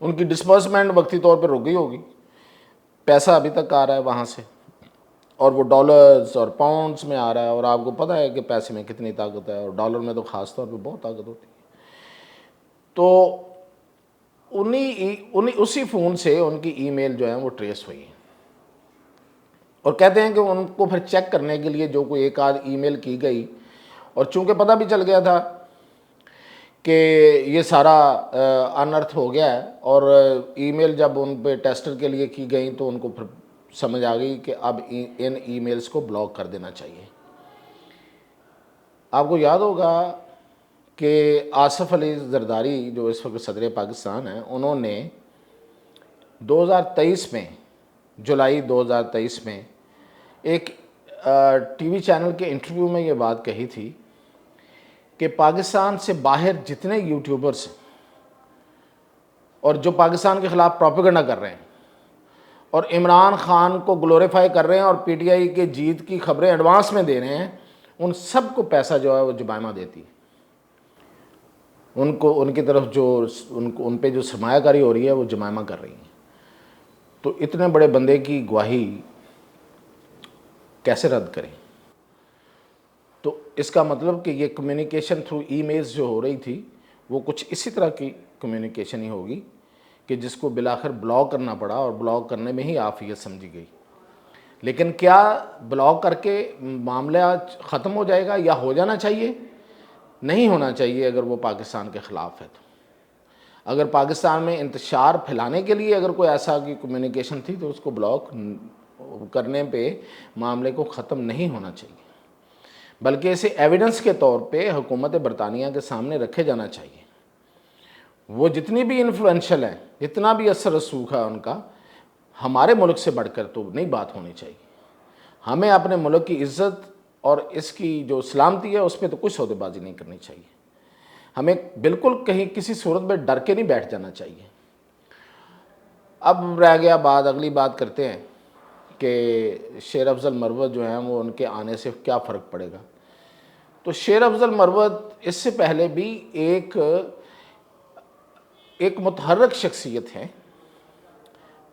ان کی ڈسبرسمنٹ وقتی طور پہ رک گئی ہوگی، پیسہ ابھی تک آ رہا ہے وہاں سے، اور وہ ڈالرز اور پاؤنڈز میں آ رہا ہے، اور آپ کو پتہ ہے کہ پیسے میں کتنی طاقت ہے، اور ڈالر میں تو خاص طور پہ بہت طاقت ہوتی ہے۔ تو اسی فون سے ان کی ای میل جو ہے وہ ٹریس ہوئی ہے، اور کہتے ہیں کہ ان کو پھر چیک کرنے کے لیے جو کوئی ایک آدھ ای میل کی گئی، اور چونکہ پتہ بھی چل گیا تھا کہ یہ سارا انرتھ ہو گیا ہے، اور ای میل جب ان پہ ٹیسٹر کے لیے کی گئی تو ان کو پھر سمجھ آ گئی کہ اب ان ای میلز کو بلاک کر دینا چاہیے۔ آپ کو یاد ہوگا کہ آصف علی زرداری جو اس وقت صدر پاکستان ہیں، انہوں نے 2023 میں، جولائی 2023 میں ایک ٹی وی چینل کے انٹرویو میں یہ بات کہی تھی کہ پاکستان سے باہر جتنے یوٹیوبرز ہیں اور جو پاکستان کے خلاف پروپیگنڈا کر رہے ہیں اور عمران خان کو گلوریفائی کر رہے ہیں اور پی ٹی آئی کے جیت کی خبریں ایڈوانس میں دے رہے ہیں، ان سب کو پیسہ جو ہے وہ جمائمہ دیتی ہے، ان کی طرف جو ان پہ جو سرمایہ کاری ہو رہی ہے وہ جمائمہ کر رہی ہیں۔ تو اتنے بڑے بندے کی گواہی کیسے رد کریں؟ تو اس کا مطلب کہ یہ کمیونیکیشن تھرو ای میلز جو ہو رہی تھی وہ کچھ اسی طرح کی کمیونیکیشن ہی ہوگی کہ جس کو بالآخر بلاک کرنا پڑا، اور بلاک کرنے میں ہی عافیت سمجھی گئی۔ لیکن کیا بلاک کر کے معاملہ ختم ہو جائے گا، یا ہو جانا چاہیے؟ نہیں ہونا چاہیے اگر وہ پاکستان کے خلاف ہے تو۔ اگر پاکستان میں انتشار پھیلانے کے لیے اگر کوئی ایسا کی کمیونیکیشن تھی تو اس کو بلاک کرنے پہ معاملے کو ختم نہیں ہونا چاہیے، بلکہ اسے ایویڈنس کے طور پہ حکومت برطانیہ کے سامنے رکھے جانا چاہیے۔ وہ جتنی بھی انفلوئنشل ہیں، جتنا بھی اثر رسوخ ہے ان کا، ہمارے ملک سے بڑھ کر تو نہیں بات ہونی چاہیے۔ ہمیں اپنے ملک کی عزت اور اس کی جو سلامتی ہے اس پہ تو کوئی سودے بازی نہیں کرنی چاہیے۔ ہمیں بالکل کہیں کسی صورت میں ڈر کے نہیں بیٹھ جانا چاہیے۔ اب رہ گیا بات، اگلی بات کرتے ہیں کہ شیر افضل مروت جو ہیں وہ ان کے آنے سے کیا فرق پڑے گا۔ تو شیر افضل مروت اس سے پہلے بھی ایک متحرک شخصیت ہے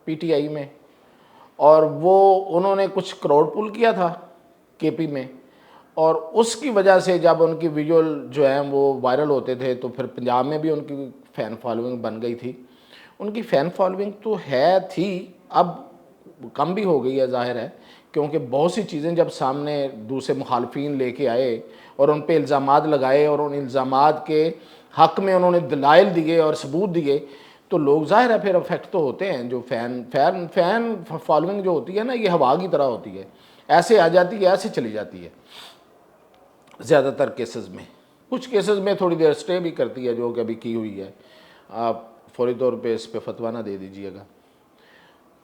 پی ٹی آئی میں، اور انہوں نے کچھ کروڑ پول کیا تھا کے پی میں، اور اس کی وجہ سے جب ان کی ویژول جو ہیں وہ وائرل ہوتے تھے تو پھر پنجاب میں بھی ان کی فین فالوئنگ بن گئی تھی۔ ان کی فین فالوئنگ تو تھی، اب کم بھی ہو گئی ہے ظاہر ہے، کیونکہ بہت سی چیزیں جب سامنے دوسرے مخالفین لے کے آئے اور ان پہ الزامات لگائے اور ان الزامات کے حق میں انہوں نے دلائل دیے اور ثبوت دیے، تو لوگ ظاہر ہے پھر افیکٹ تو ہوتے ہیں۔ جو فین فالوئنگ جو ہوتی ہے نا، یہ ہوا کی طرح ہوتی ہے، ایسے آ جاتی ہے ایسے چلی جاتی ہے زیادہ تر کیسز میں۔ کچھ کیسز میں تھوڑی دیر سٹے بھی کرتی ہے، جو کہ ابھی کی ہوئی ہے، آپ فوری طور پہ اس پہ فتویٰ نہ دے دیجئے گا۔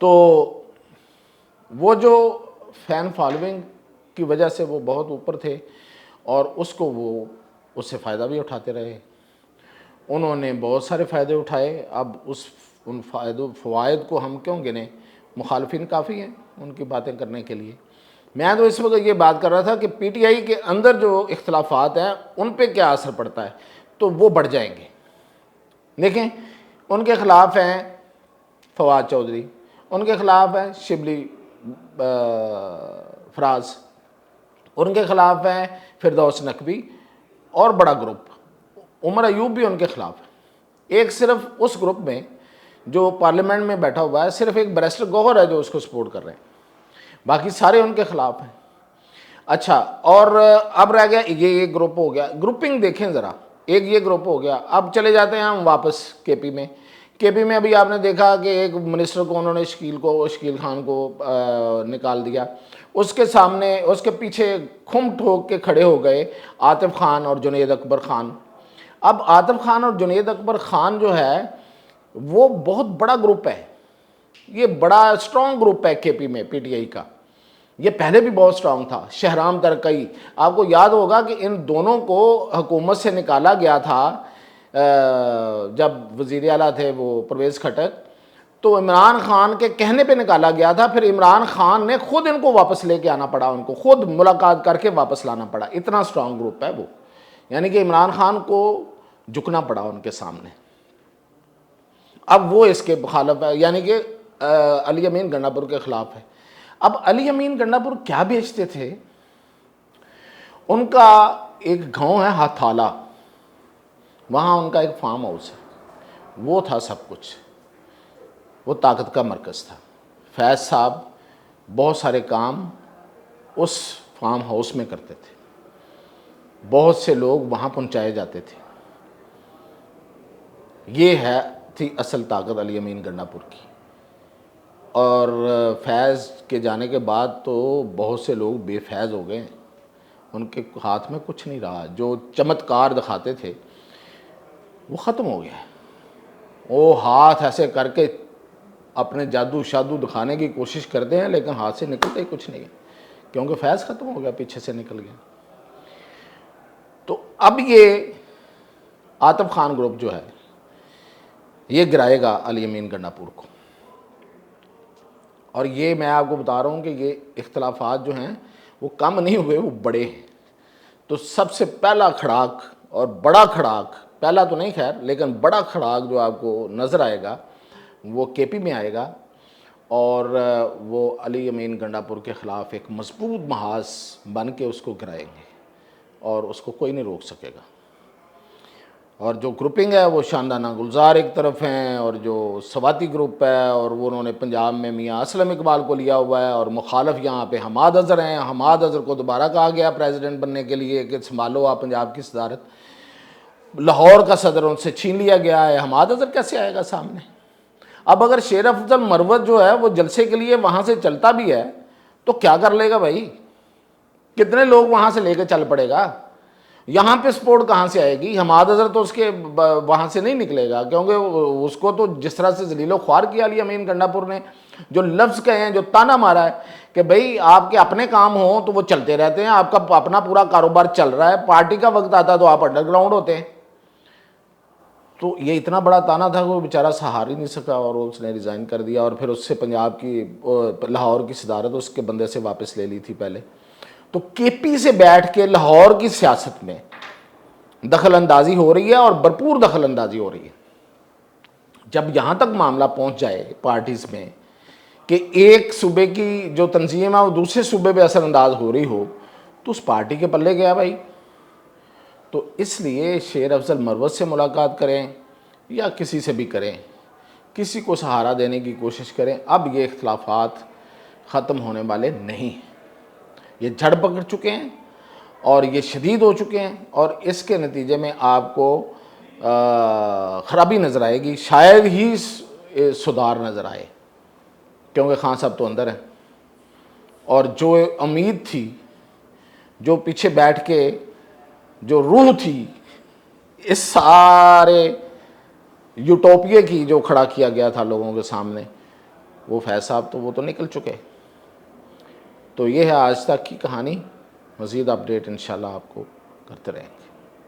تو وہ جو فین فالوئنگ کی وجہ سے وہ بہت اوپر تھے، اور اس سے فائدہ بھی اٹھاتے رہے، انہوں نے بہت سارے فائدے اٹھائے۔ اب ان فوائد کو ہم کیوں گنیں؟ مخالفین کافی ہیں ان کی باتیں کرنے کے لیے۔ میں تو اس وقت یہ بات کر رہا تھا کہ پی ٹی آئی کے اندر جو اختلافات ہیں ان پہ کیا اثر پڑتا ہے، تو وہ بڑھ جائیں گے۔ دیکھیں، ان کے خلاف ہیں فواد چودھری، ان کے خلاف ہیں شبلی فراز، ان کے خلاف ہیں فردوس نقوی، اور بڑا گروپ عمر ایوب بھی ان کے خلاف ہے۔ ایک صرف اس گروپ میں جو پارلیمنٹ میں بیٹھا ہوا ہے، صرف ایک بیرسٹر گوہر ہے جو اس کو سپورٹ کر رہے ہیں، باقی سارے ان کے خلاف ہیں۔ اچھا، اور اب رہ گیا یہ ایک گروپ ہو گیا، گروپنگ دیکھیں ذرا، ایک یہ گروپ ہو گیا۔ اب چلے جاتے ہیں ہم واپس کے پی میں۔ کے پی میں ابھی آپ نے دیکھا کہ ایک منسٹر کو انہوں نے شکیل خان کو نکال دیا، اس کے سامنے اس کے پیچھے کھم ٹھوک کے کھڑے ہو گئے عاطف خان اور جنید اکبر خان۔ اب عاطف خان اور جنید اکبر خان جو ہے وہ بہت بڑا گروپ ہے، یہ بڑا اسٹرانگ گروپ ہے کے پی میں پی ٹی آئی کا، یہ پہلے بھی بہت اسٹرانگ تھا۔ شہرام ترکئی، آپ کو یاد ہوگا کہ ان دونوں کو حکومت سے نکالا گیا تھا جب وزیر اعلیٰ تھے وہ پرویز کھٹک، تو عمران خان کے کہنے پہ نکالا گیا تھا، پھر عمران خان نے خود ان کو واپس لے کے آنا پڑا، ان کو خود ملاقات کر کے واپس لانا پڑا، اتنا اسٹرانگ گروپ ہے وہ، یعنی کہ عمران خان کو جھکنا پڑا ان کے سامنے۔ اب وہ اس کے مخالف ہے، یعنی کہ علی امین گنڈا پور کے خلاف ہے۔ اب علی امین گنڈا پور کیا بیچتے تھے؟ ان کا ایک گاؤں ہے ہاتھالا، وہاں ان کا ایک فارم ہاؤس ہے، وہ تھا سب کچھ، وہ طاقت کا مرکز تھا۔ فیض صاحب بہت سارے کام اس فارم ہاؤس میں کرتے تھے، بہت سے لوگ وہاں پہنچائے جاتے تھے۔ یہ تھی اصل طاقت علی امین گنڈا پور کی۔ اور فیض کے جانے کے بعد تو بہت سے لوگ بے فیض ہو گئے، ان کے ہاتھ میں کچھ نہیں رہا، جو چمتکار دکھاتے تھے وہ ختم ہو گیا۔ وہ ہاتھ ایسے کر کے اپنے جادو شادو دکھانے کی کوشش کرتے ہیں، لیکن ہاتھ سے نکلتا ہی کچھ نہیں ہے، کیونکہ فیض ختم ہو گیا، پیچھے سے نکل گیا۔ تو اب یہ عاطف خان گروپ جو ہے یہ گرائے گا علی امین گنڈا پور کو، اور یہ میں آپ کو بتا رہا ہوں کہ یہ اختلافات جو ہیں وہ کم نہیں ہوئے، وہ بڑے ہیں۔ تو سب سے پہلا کھڑاک اور بڑا کھڑاک، پہلا تو نہیں خیر لیکن بڑا کھڑاک جو آپ کو نظر آئے گا وہ کے پی میں آئے گا، اور وہ علی امین گنڈا پور کے خلاف ایک مضبوط محاذ بن کے اس کو گرائیں گے، اور اس کو کوئی نہیں روک سکے گا۔ اور جو گروپنگ ہے وہ شاندانہ گلزار ایک طرف ہیں، اور جو سواتی گروپ ہے، اور وہ انہوں نے پنجاب میں میاں اسلم اقبال کو لیا ہوا ہے، اور مخالف یہاں پہ حماد اظہر ہیں۔ حماد اظہر کو دوبارہ کہا گیا پریزیڈنٹ بننے کے لیے کہ سنبھالو آپ پنجاب کی صدارت، لاہور کا صدر ان سے چھین لیا گیا ہے، حماد اظہر کیسے آئے گا سامنے؟ اب اگر شیر افضل مروت جو ہے وہ جلسے کے لیے وہاں سے چلتا بھی ہے تو کیا کر لے گا بھائی؟ کتنے لوگ وہاں سے لے کے چل پڑے گا؟ یہاں پہ سپورٹ کہاں سے آئے گی؟ حماد اظہر تو اس کے وہاں سے نہیں نکلے گا، کیونکہ اس کو تو جس طرح سے ذلیل و خوار کیا علی امین گنڈا پور نے، جو لفظ کہے ہیں، جو تانا مارا ہے کہ بھئی آپ کے اپنے کام ہوں تو وہ چلتے رہتے ہیں، آپ کا اپنا پورا کاروبار چل رہا ہے، پارٹی کا وقت آتا تو آپ انڈر گراؤنڈ ہوتے ہیں۔ تو یہ اتنا بڑا تانا تھا کہ وہ بیچارہ سہار ہی نہیں سکا، اور اس نے ریزائن کر دیا، اور پھر اس سے پنجاب کی لاہور کی صدارت اس کے بندے سے واپس لے لی تھی پہلے۔ تو کے پی سے بیٹھ کے لاہور کی سیاست میں دخل اندازی ہو رہی ہے، اور بھرپور دخل اندازی ہو رہی ہے۔ جب یہاں تک معاملہ پہنچ جائے پارٹیز میں کہ ایک صوبے کی جو تنظیم ہے وہ دوسرے صوبے پہ اثر انداز ہو رہی ہو، تو اس پارٹی کے پلے گیا بھائی۔ تو اس لیے شیر افضل مروت سے ملاقات کریں یا کسی سے بھی کریں، کسی کو سہارا دینے کی کوشش کریں، اب یہ اختلافات ختم ہونے والے نہیں، یہ جھڑ پکڑ چکے ہیں اور یہ شدید ہو چکے ہیں، اور اس کے نتیجے میں آپ کو خرابی نظر آئے گی، شاید ہی سدھار نظر آئے، کیونکہ خان صاحب تو اندر ہیں، اور جو امید تھی، جو پیچھے بیٹھ کے جو روح تھی اس سارے یوٹوپیے کی جو کھڑا کیا گیا تھا لوگوں کے سامنے، وہ فیض صاحب تو وہ تو نکل چکے۔ تو یہ ہے آج تک کی کہانی، مزید اپڈیٹ انشاءاللہ آپ کو کرتے رہیں گے۔